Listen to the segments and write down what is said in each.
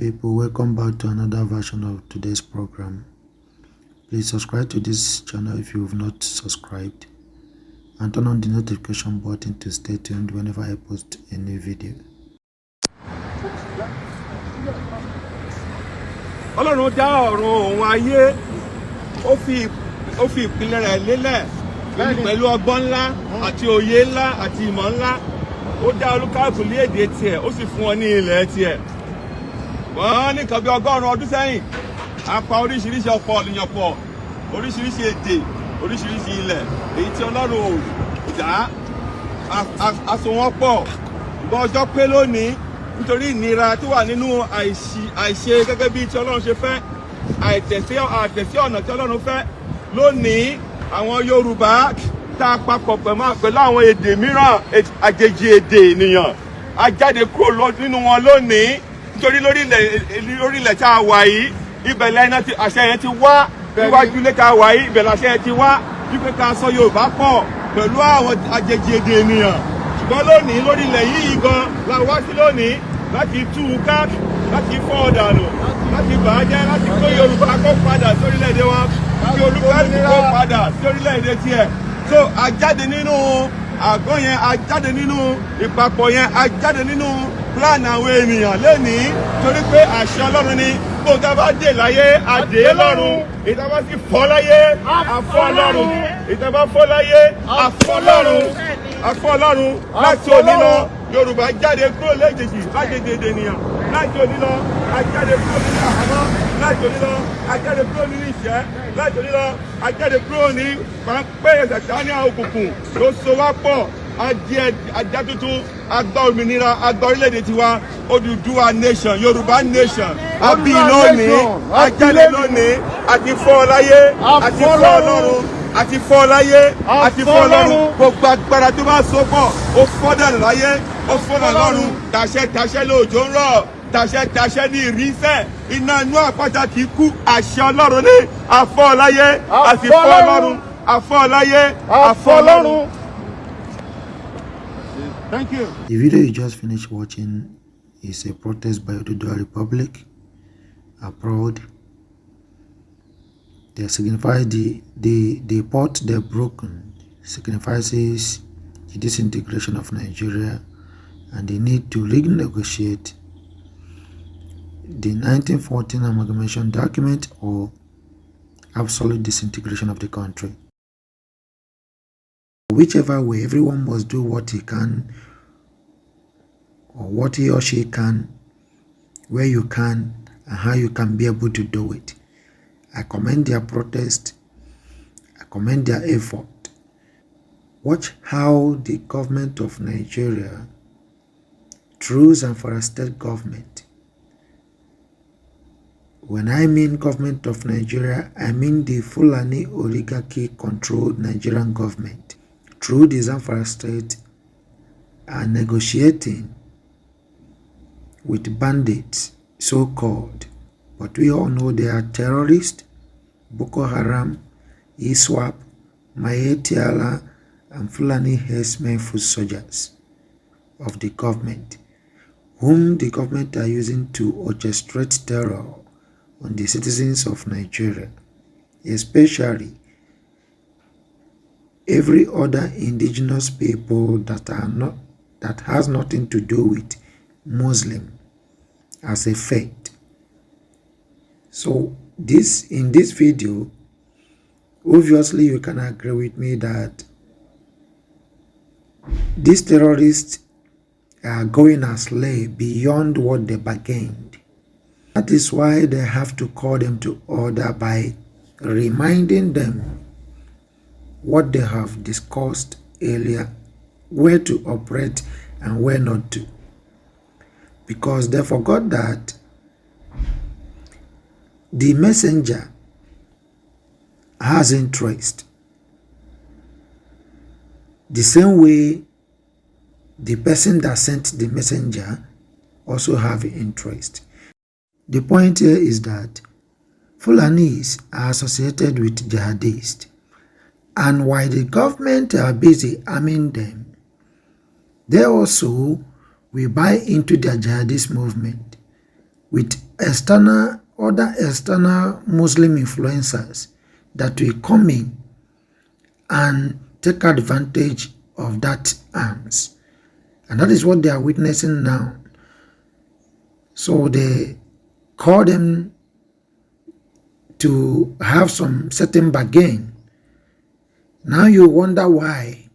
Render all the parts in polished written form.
people, welcome back to another version of today's program. Please subscribe to this channel if you have not subscribed, and turn on the notification button to stay tuned whenever I post a new video. Ọlọ́run dá ọ̀run òun ayé, ó fi ìpìlẹ̀ rẹ̀ lélẹ̀ pẹ̀lú ọgbọ́n ńlá àti òye ńlá àti ìmọ̀ ńlá. Ó dá olúkálùkù ní èdè tiẹ̀, ó sì fún wọn ní ilẹ̀ tiẹ̀. Wọ́n ní nǹkan bí 100 ọdún sẹ́yìn, a pa oríṣiríṣi ọ̀pọ̀ ènìyàn pọ̀, oríṣiríṣi èdè, oríṣiríṣi ilẹ̀, èyí tí Ọlọ́run ò dá, a so wọ́n pọ̀. Ṣùgbọ́n ọjọ́ pé lónìí, nítorí ìnira tó wà nínú àìṣe gẹ́gẹ́ bí tí Ọlọ́run ṣe fẹ́, àìtẹ̀sí ọ̀nà tí Ọlọ́run fẹ́. Lónìí, àwọn Yorùbá tá a papọ̀ pẹ̀lú àwọn èdè mìíràn, àjèjì èdè ènìyàn, a jáde kúrò nínú wọn lónìí. Nítorí lórí ilẹ̀ tá a wà yìí, ibẹ̀ lẹ́yìn tí àṣẹ yẹn ti wá, níwájú ilé tá a wà yìí, ibẹ̀ làṣẹ yẹn ti wá, wípé ká sọ Yorùbá pọ̀ pẹ̀lú àwọn àjèjì èdè ènìyàn. Ṣùgbọ́n lónìí lórí ilẹ̀ yìí gan la wá sí lónìí láti tú u ká, láti fọ́ ọ̀dànù, láti bàájẹ́, láti kó Yorùbá kó padà sórílẹ̀-èdè wọn, kí olúkálùkù kó padà sórílẹ̀-èdè tiẹ̀. So a jáde nínú àgọ́ yẹn, a jáde nínú ìpapọ̀ yẹn, a jáde nínú plan àwọn ènìyàn lénìí, torí pé àṣẹ Ọlọ́run ni. Bó ta bá dè láyé, a dè lọ́run. Ìta bá sì fọ́ láyé, a fọ́ lọ́run. Ìta bá fọ́ láyé, a fọ́ lọ́run. A fọ́ lọ́run. Láti òní lọ, Yorùbá jáde kúrò léjèjì lájèjì èdè ènìyàn. Láti òní lọ, a jáde kúrò nínú àhámọ́. Láti òní lọ, a jáde kúrò nínú ìṣẹ́. Láti òní lọ, a jáde kúrò ní pápẹ́ Sátánì òkùnkùn tó so wá pọ̀. Ajá tuntun, agbá òmìnira, agbá orílẹ̀-èdè tiwa, Oduduwa nation, Yorùbá nation. A bí lónìí, a jáde lónìí, àti fọ́ láyé, àti fọ́ Ọlọ́run, àti fọ́ láyé, àti fọ́ Ọlọ́run. Gbogbo agbára tó bá so pọ̀, ó fọ́ dànù láyé, ó fọ́ dànù lọ́run. Tàṣẹ lóòjò ń rọ̀, tàṣẹ ní ìrísẹ̀. Iná inú àpáta kì í kú, àṣẹ Ọlọ́run ní. A fọ́ láyé, àti fọ́ Ọlọ́run, a fọ́ láyé, a fọ́ Ọlọ́run. Thank you. The video you just finished watching is a protest by Oduduwa Republic abroad. They signify the pot they've broken signifies the disintegration of Nigeria, and the need to renegotiate the 1914 amalgamation document or absolute disintegration of the country. Whichever way, everyone must do what he can, or what he or she can, where you can, and how you can be able to do it. I commend their protest. I commend their effort. Watch how the government of Nigeria, through Zamfara state government, when I mean government of Nigeria, I mean the Fulani oligarchy-controlled Nigerian government, through the Zamfara state, are negotiating with bandits, so-called, but we all know they are terrorists, Boko Haram, ISWAP, Mayetiala, and Fulani herdsmen foot soldiers of the government, whom the government are using to orchestrate terror on the citizens of Nigeria, especially every other indigenous people that has nothing to do with Muslim as a faith. So in this video, obviously you can agree with me that these terrorists are going astray beyond what they bargained. That is why they have to call them to order by reminding them what they have discussed earlier, where to operate and where not to. Because they forgot that the messenger has interest. The same way the person that sent the messenger also have interest. The point here is that Fulanis are associated with jihadists, and while the government are busy arming them, they also will buy into their jihadist movement with other external Muslim influencers that will come in and take advantage of that arms. And that is what they are witnessing now. So they call them to have some certain bargain. Now you wonder why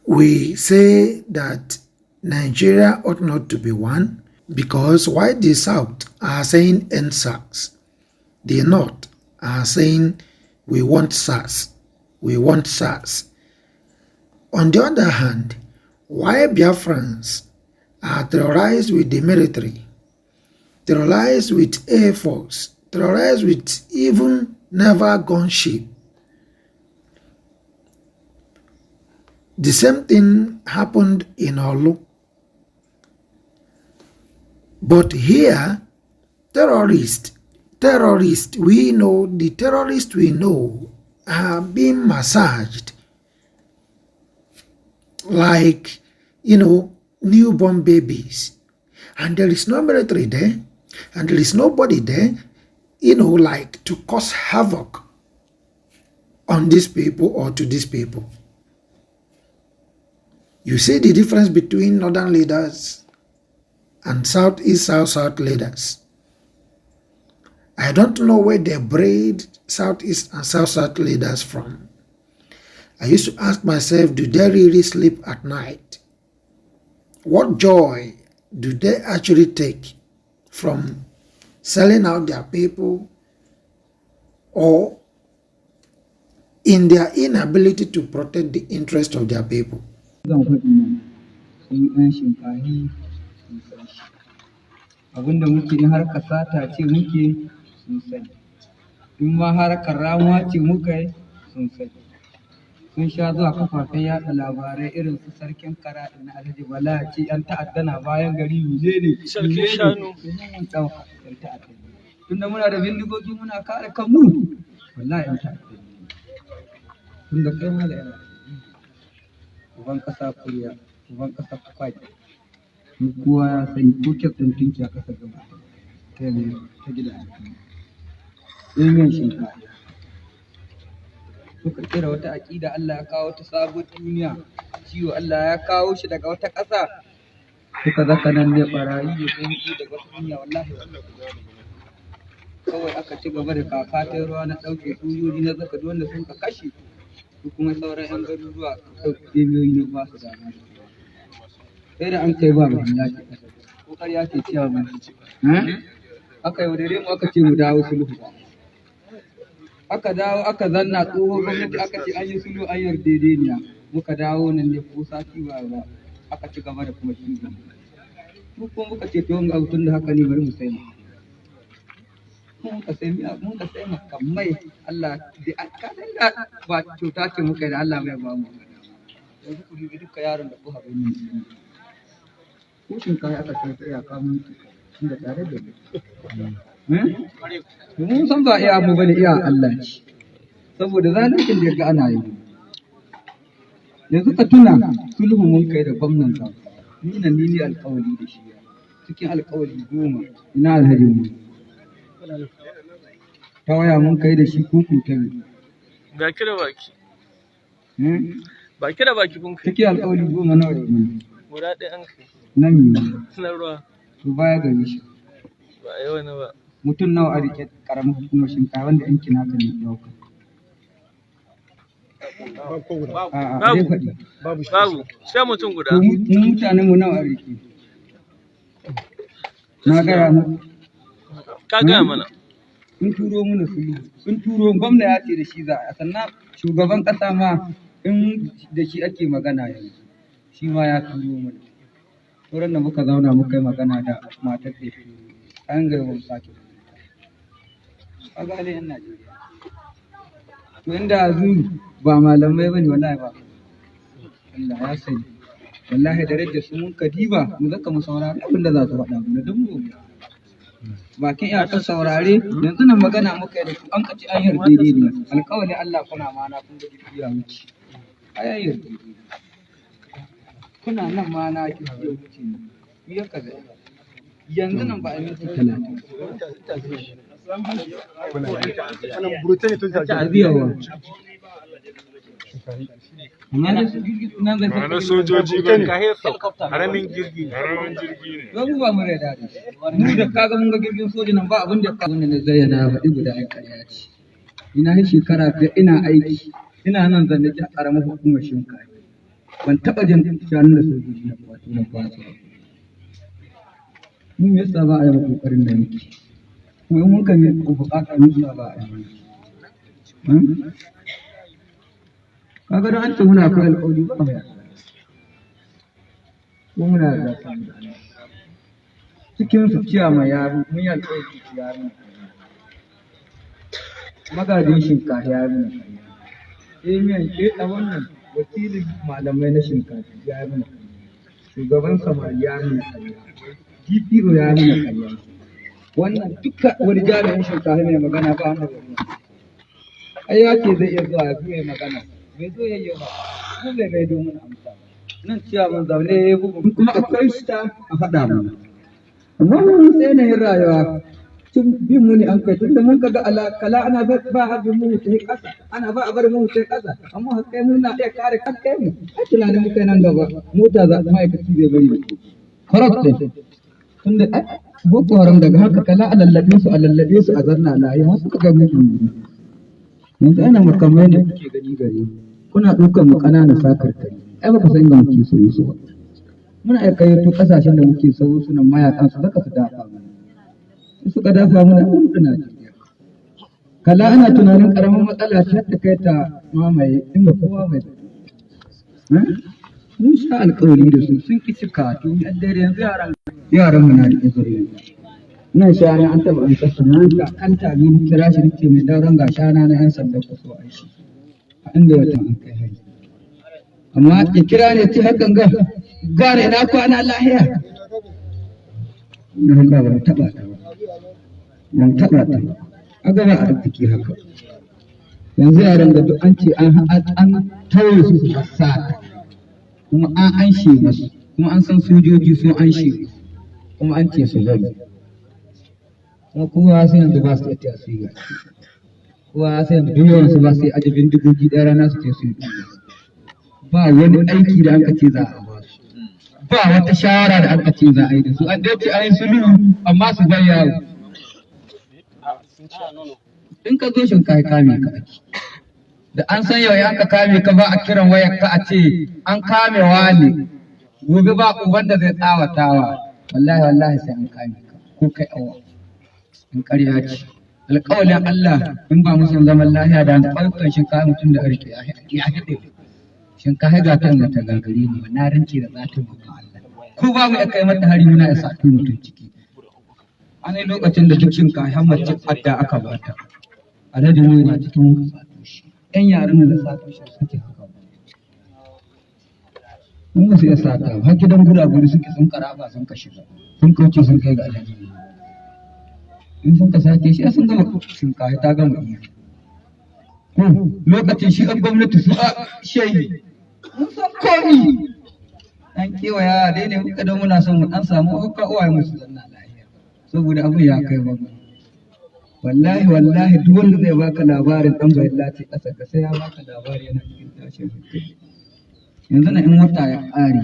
we say that Nigeria ought not to be one, because why the South are saying end SARS, the North are saying we want SARS, we want SARS. On the other hand, why Biafrans are terrorized with the military, terrorized with Air Force, terrorized with even naval gunship. The same thing happened in Olu. But here, terrorists, we know, the terrorists we know are being massaged like, newborn babies. And there is no military there, and there is nobody there, like to cause havoc on these people or to these people. You see the difference between northern leaders and southeast, south leaders. I don't know where they breed southeast and south leaders from. I used to ask myself, do they really sleep at night? What joy do they actually take from selling out their people, or in their inability to protect the interest of their people? Abinda muke in harkar sata ce muke sun sani, in ma harkar ramuwa ce muka yi sun sani. Sun sha zuwa kafafen yaɗa labarai irin su sarkin karaɗi na Alhaji Bala ce yan ta'adda na bayan gari ne sarkin shanu mun ɗauka yan ta'adda. Tunda muna da bindigogi muna kare kanmu, wallahi yan ta'adda. Tunda kai ma da yana uban ƙasa kuriya, uban ƙasa kwaki. Kowa ya sani ko kyaftin tunki a ƙasa gaba ta ne ta gida yin shinkafa. Suka kira wata aƙida, Allah ya kawo ta sabon duniya, ciwo Allah ya kawo shi daga wata ƙasa. Suka zaka nan ne ɓarayi ya tsinci daga wata duniya, wallahi kawai aka ci gaba da kaka ta ruwa na ɗauke sojoji na zaka wanda sun ka kashe su, kuma sauran 'yan garuruwa ɗauke miliyoyi na ba su dama. Sai da an kai ba mai lafi ko ƙarya ce cewa ba aka yi wadare mu aka ce mu dawo sulhu, aka dawo aka zanna tsohon gwamnati aka ce an yi sulhu an yarjejeniya, muka dawo nan ne ko sati ba aka ci gaba da kuma shi gaba. Mu kuma muka ce to ga tun da haka ne bari mu sai mun ka sai makamai Allah da kadan da ba cuta ce muka yi da Allah bai ba mu. Yanzu ku dubi duka yaron da ku haɗu ne. Ko shinkafa aka kai tsaya kamun inda tare da mu. Mun san ba iya mu bane, iya Allah ce. Saboda zaluncin da ga ana yi. Yanzu ka tuna sulhu mun kai da gwamnan ka. Ni nan ni alƙawari da shi. Cikin alƙawari 10 ina alhaji mu. Ta waya mun kai da shi kuku ta ne. Ga kira baki. Ba kira baki kun kai. Cikin alƙawari 10 nawa ne? Guda ɗaya an kai. Na mina. Na ruwa. To baya gare shi. Ba a yi wani ba. Mutum nawa a rike ƙaramin hukumar shinkafa wanda yankin haka ne ɗauka. Babu. Sai mutum guda. Mu mutanen mu nawa a rike. Na gaya mu. Ka gaya mana. Sun turo mana sulhu. Sun turo gwamna ya ce da shi za a, sannan shugaban ƙasa ma in da shi ake magana yanzu. Shi ma ya turo mana. Turan da muka zauna muka yi magana da matar da shi an ga yawan sake. A gane yan Najeriya. To inda zu ba malamai bane wallahi ba. Allah ya sani. Wallahi da rage su mun kadiba mu zaka mu saurari abin da za su faɗa mana don mu. Bakin iyakar saurare yanzu nan magana muka yi da su an kaci an yarda ne. Alƙawari Allah kuna mana kun ga ya wuce. Ai yarda. Kuna nan ma na ki ya wuce ne. Ya kaza. yanzu nan ba a yi 30 ta'aziyarwa amma da su nan zai Ranar sojoji ba ne. Haramin jirgi ne. babu ba mu da dadi mu da kaga mun ga jirgin soja nan ba abin da ka wannan da zayyana faɗi guda ai ƙarya ce ina yi shekara biyar ina aiki ina nan zanne ta karamar hukumar shinkafa ban taɓa jin shanun da sojoji na kwato mun yasa ba a yi kokarin da muke kuma mun kan yi bukata mun yasa ba a yi kaga don an ce muna akwai alƙawari ba mai ko muna da cikin su ciya mai yaro mun yi alƙawari su yaro magajin shinkafa yaro miyan a wannan wakilin malamai na shinkafa ya yi mana shugaban samari ya yi mana DPO ya yi mana karya wannan duka wani jami'in shinkafa mai magana ba wanda wani ai ya ce zai iya zuwa ya fi mai magana bai zo ya yi ba ko bai bai domin amsa nan cewa mun zaune ya yi bugu kuma akwai shi ta a faɗa mu amma mun sai na yin rayuwa tun bin mu ne an kai tunda mun kaga kala ana ba a bin mu ta ƙasa ana ba a bar mu ta ƙasa amma kai mun na iya kare kai mu a tunanin mu kai nan gaba mota za ma'aikaci zai bari correct tunda boko haram daga haka kala a lallabe su a zanna layi har suka ga mutum yanzu ana makamai ne kuke gani gari kuna ɗaukar mu ƙananan sakarkari ai ba ku san inda muke so su ba muna iya kayyato ƙasashen da muke so su nan mayakan su zaka su dafa mana suka dafa mana ɗin Najeriya kala ana tunanin ƙaramin matsala ce ta kai ta mamaye inda kowa mai mun sha alƙawari da su sun ƙi cika to yadda yanzu yaran mu na riƙe zuriya nan shana an taɓa an kasa nan ka an tabi ni kira shi nake mai dauran ga shana na yan sanda ku so ai shi a inda wata an kai hari amma ya kira ne ce hakan ga gane na kwana lahiya na Allah ban taɓa ta ba a gaba a arziki haka yanzu yaran da duk an ce an tauye su su sa kuma an anshe masu kuma an san sojoji sun anshe kuma an ce su zai kuma kowa sai yanzu ba su iya tasiri kowa sai yanzu duk yawansu ba su yi aje bindigogi ɗaya rana su ce su yi ba wani aiki da aka ce za a ba su ba wata shawara da aka ce za a yi da su an dai ce a yi sulhu amma su bai yawo in ka zo shinkafa kame ka ake da an san yau an ka kame ka ba a kiran wayar ka a ce an kame wani gobe ba uban da zai tsawatawa wallahi sai an kame ka ko kai awa in ƙarya ce alƙawalin Allah in ba musu zaman lafiya da ƙauyukan shinkafa mutum da arke ya haɗe shinkafa ga kan ta gagare ne na rinci da zatin mutum Allah ko ba mu kai mata hari muna isa mutum ciki an yi lokacin da duk shinkafa mace adda aka bata alhaji mu na cikin yan yaran da sato shi suke haka mun ba su iya sata har gidan guraguri suke sun karaba sun kashe sun kauce sun kai ga alhaji in sun ka sake shi sun gama shinkafa ta gama iya lokacin shi an gwamnati su a shehi mun san komi an kewaya dai ne muka don muna son mu dan samu hukka uwaye musu zanna lafiya saboda abu ya kai ba wallahi duk wanda zai baka labarin dan bayyana ce kasa ka sai ya baka labari yana cikin tashin hankali yanzu na in wata ya ƙare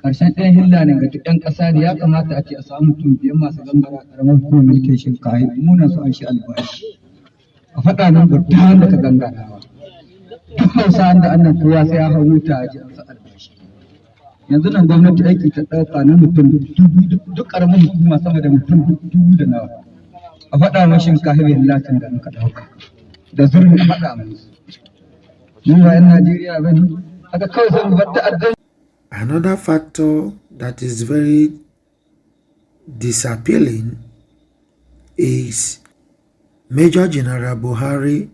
ƙarshen ɗayan hilla ne ga duk ɗan ƙasa ne ya kamata a ce a samu mutum biyan masu gangara ƙaramar hukumar mulkin shinkafa muna su an shi albashi a faɗa nan guda da ka gangarawa duk hausa da annan kowa sai ya hau wuta a ji an sa albashi yanzu nan gwamnati aiki ta ɗauka na mutum duk ƙaramin hukuma sama da mutum dubu da nawa a faɗa ma shinkafa bai latin da aka ɗauka da zurmi a faɗa musu mun ba 'yan Najeriya ba ne aka kawai sai mu bar ta'addan. Another factor that is very disappealing is Major General Buhari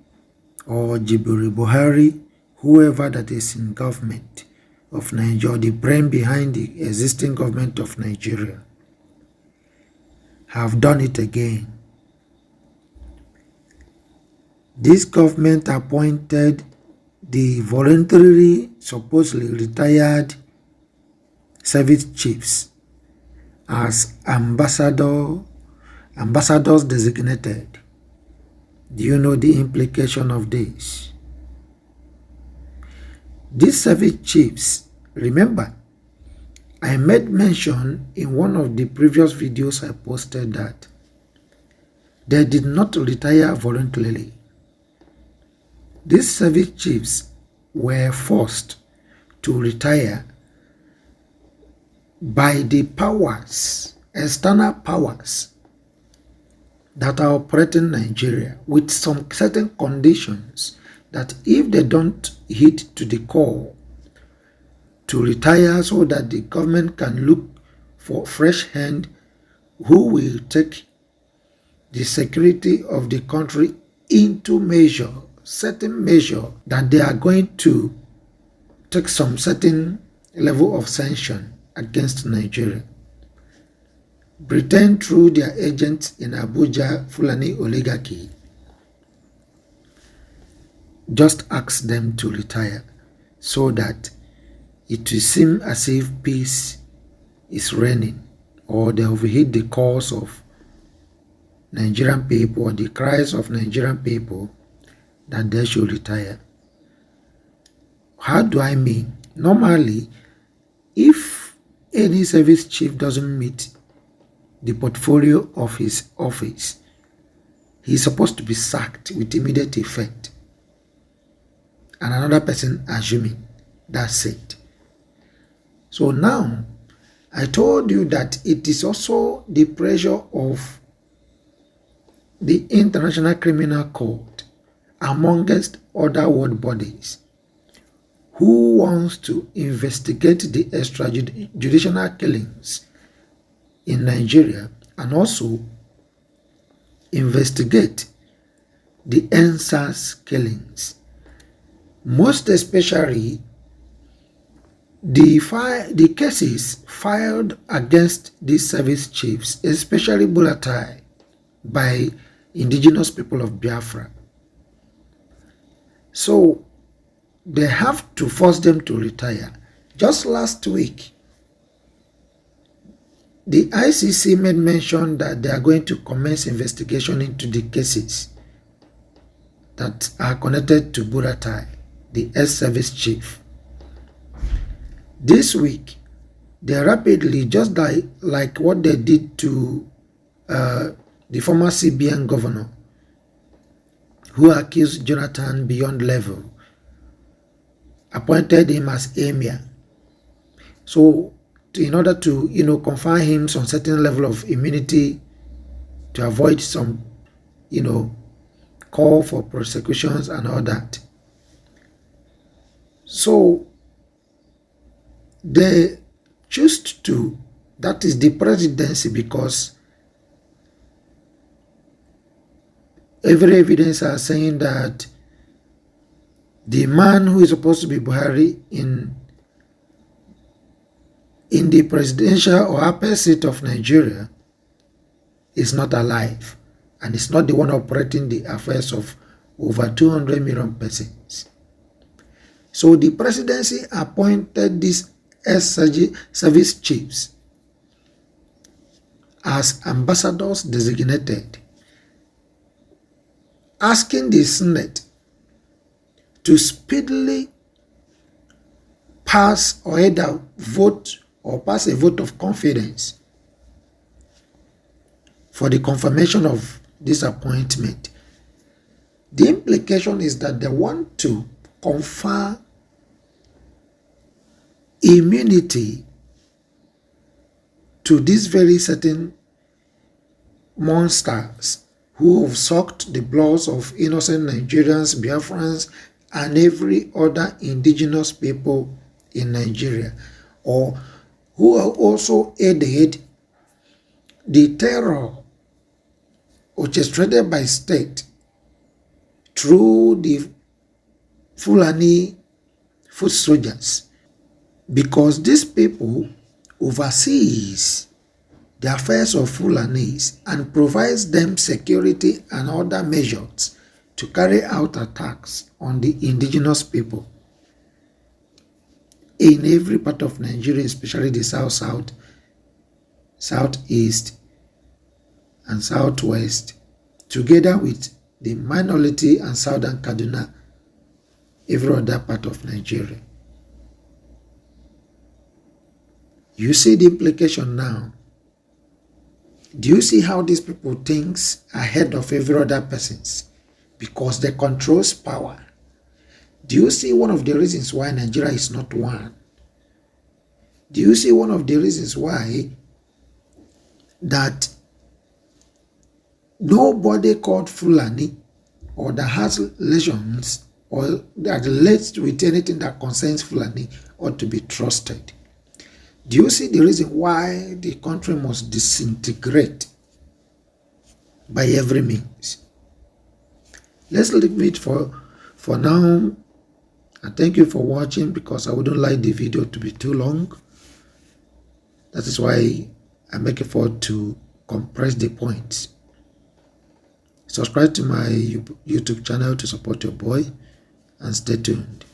or Jiburi Buhari, whoever that is in government of Nigeria, the brain behind the existing government of Nigeria, have done it again. This government appointed the voluntarily, supposedly retired service chiefs as ambassadors designated. Do you know the implication of this? These service chiefs, remember, I made mention in one of the previous videos I posted that they did not retire voluntarily. These service chiefs were forced to retire by the powers, external powers that are operating Nigeria, with some certain conditions that if they don't hit to the core to retire, so that the government can look for fresh hand who will take the security of the country into measure, certain measure that they are going to take some certain level of sanction against Nigeria. Britain, through their agents in Abuja, Fulani oligarchy, just asked them to retire so that it will seem as if peace is reigning, or they have hit the cause of Nigerian people, or the cries of Nigerian people, that they should retire. How do I mean? Normally, if any service chief doesn't meet the portfolio of his office, he's supposed to be sacked with immediate effect, and another person assuming that's it. So now, I told you that it is also the pressure of the International Criminal Court, amongst other world bodies, who wants to investigate the extrajudicial killings in Nigeria, and also investigate the NSAS killings, most especially the cases filed against these service chiefs, especially Buratai, by indigenous people of Biafra. So they have to force them to retire. Just last week, the ICC made mention that they are going to commence investigation into the cases that are connected to Buratai, the ex-service chief. This week, they rapidly, just like what they did to the former CBN governor, who accused Jonathan beyond level, appointed him as emir. So, in order to, confine him on certain level of immunity, to avoid some, call for prosecutions and all that. So, they choose to, that is the presidency, because every evidence are saying that the man who is supposed to be Buhari in the presidential or upper seat of Nigeria is not alive, and is not the one operating the affairs of over 200 million persons. So the presidency appointed these service chiefs as ambassadors designated, asking the Senate to speedily pass or either vote or pass a vote of confidence for the confirmation of this appointment. The implication is that they want to confer immunity to these very certain monsters who have sucked the blood of innocent Nigerians, Biafrans, and every other indigenous people in Nigeria, or who have also aided the terror orchestrated by state through the Fulani foot soldiers, because these people oversees the affairs of Fulanis and provides them security and other measures to carry out attacks on the indigenous people in every part of Nigeria, especially the South, southeast, and southwest, together with the minority and southern Kaduna, every other part of Nigeria. You see the implication now. Do you see how these people think ahead of every other persons? Because they control power. Do you see one of the reasons why Nigeria is not one? Do you see one of the reasons why that nobody called Fulani or that has relations or that relates with anything that concerns Fulani ought to be trusted? Do you see the reason why the country must disintegrate by every means? Let's leave it for now. And thank you for watching, because I wouldn't like the video to be too long. That is why I make effort to compress the points. Subscribe to my YouTube channel to support your boy, and stay tuned.